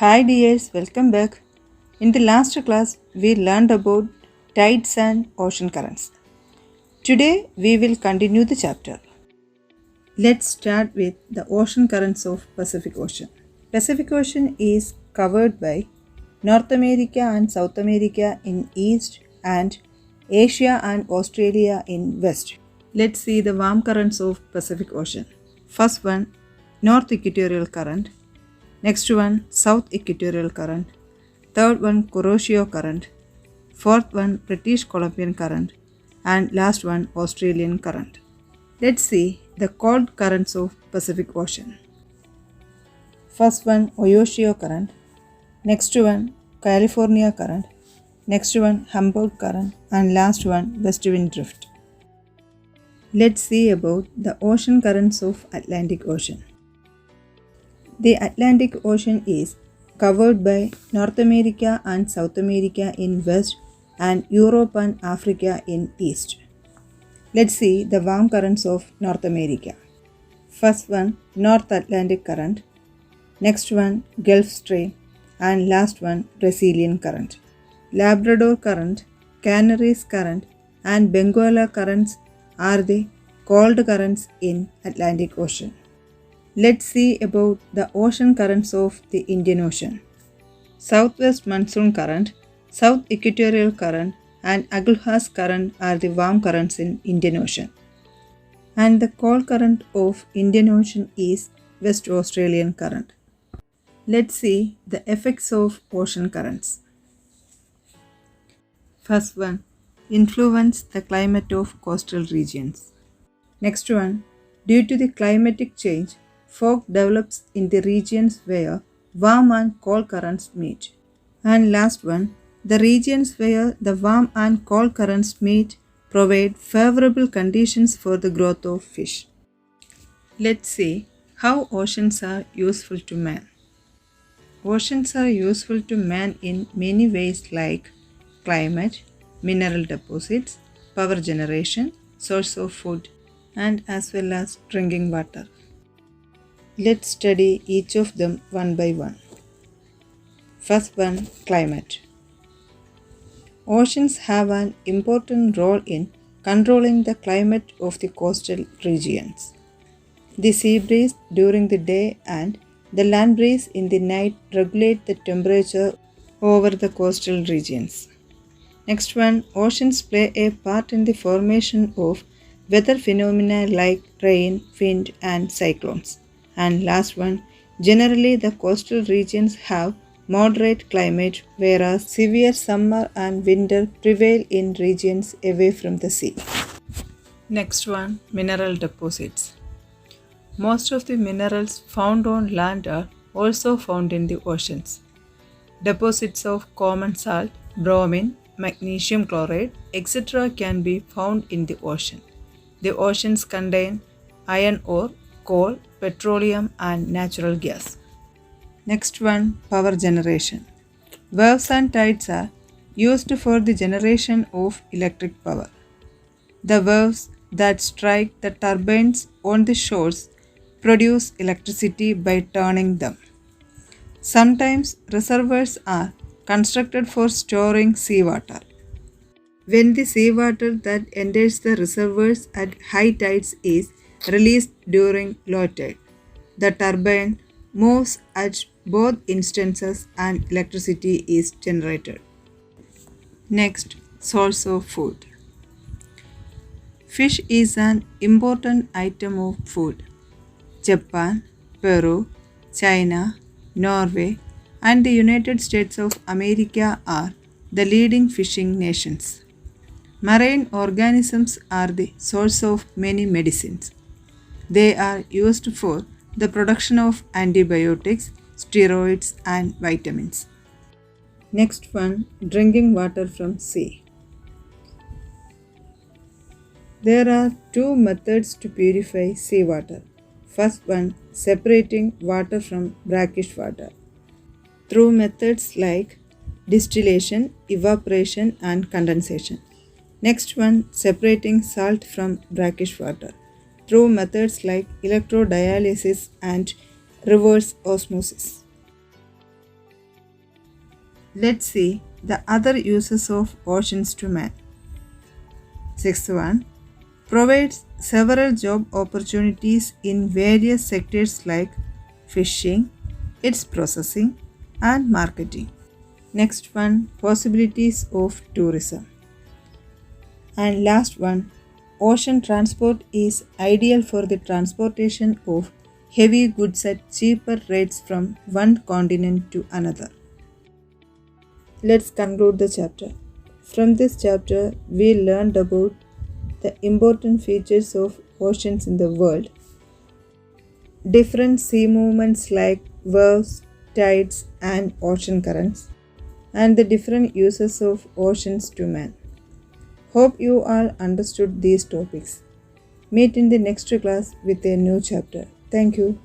Hi dears, welcome back. In the last class, we learned about tides and ocean currents. Today, we will continue the chapter. Let's start with the ocean currents of Pacific Ocean. Pacific Ocean is covered by North America and South America in east and Asia and Australia in west. Let's see the warm currents of Pacific Ocean. First one, North Equatorial Current. Next one, South Equatorial Current. Third one, Kuroshio Current. Fourth one, British Columbian Current. And last one, Australian Current. Let's see the cold currents of Pacific Ocean. First one, Oyashio Current. Next one, California Current. Next one, Humboldt Current. And last one, West Wind Drift. Let's see about the ocean currents of Atlantic Ocean. The Atlantic Ocean is covered by North America and South America in west and Europe and Africa in east. Let's see the warm currents of North America. First one, North Atlantic Current. Next one, Gulf Stream. And last one, Brazilian Current. Labrador Current, Canaries Current and Benguela Currents are the cold currents in Atlantic Ocean. Let's see about the ocean currents of the Indian Ocean. Southwest Monsoon Current, South Equatorial Current and Agulhas Current are the warm currents in Indian Ocean. And the cold current of Indian Ocean is West Australian Current. Let's see the effects of ocean currents. First one, influence the climate of coastal regions. Next one, due to the climatic change, fog develops in the regions where warm and cold currents meet. And last one, the regions where the warm and cold currents meet provide favorable conditions for the growth of fish. Let's see how oceans are useful to man. Oceans are useful to man in many ways like climate, mineral deposits, power generation, source of food, and as well as drinking water. Let's study each of them one by one. First one, climate. Oceans have an important role in controlling the climate of the coastal regions. The sea breeze during the day and the land breeze in the night regulate the temperature over the coastal regions. Next one, oceans play a part in the formation of weather phenomena like rain, wind, and cyclones. And last one, generally the coastal regions have moderate climate whereas severe summer and winter prevail in regions away from the sea. Next one, mineral deposits. Most of the minerals found on land are also found in the oceans. Deposits of common salt, bromine, magnesium chloride, etc. can be found in the ocean. The oceans contain iron ore, coal, petroleum, and natural gas. Next one, power generation. Waves and tides are used for the generation of electric power. The waves that strike the turbines on the shores produce electricity by turning them. Sometimes reservoirs are constructed for storing seawater. When the seawater that enters the reservoirs at high tides is released during low tide, the turbine moves at both instances and electricity is generated. Next, source of food. Fish is an important item of food. Japan, Peru, China, Norway, and the United States of America are the leading fishing nations. Marine organisms are the source of many medicines. They are used for the production of antibiotics, steroids, and vitamins. Next one, drinking water from sea. There are two methods to purify seawater. First one, separating water from brackish water through methods like distillation, evaporation, and condensation. Next one, separating salt from brackish water through methods like electrodialysis and reverse osmosis. Let's see the other uses of oceans to man. Sixth one, provides several job opportunities in various sectors like fishing, its processing, and marketing. Next one, possibilities of tourism. And last one, ocean transport is ideal for the transportation of heavy goods at cheaper rates from one continent to another. Let's conclude the chapter. From this chapter, we learned about the important features of oceans in the world, different sea movements like waves, tides, and ocean currents, and the different uses of oceans to man. Hope you all understood these topics. Meet in the next class with a new chapter. Thank you.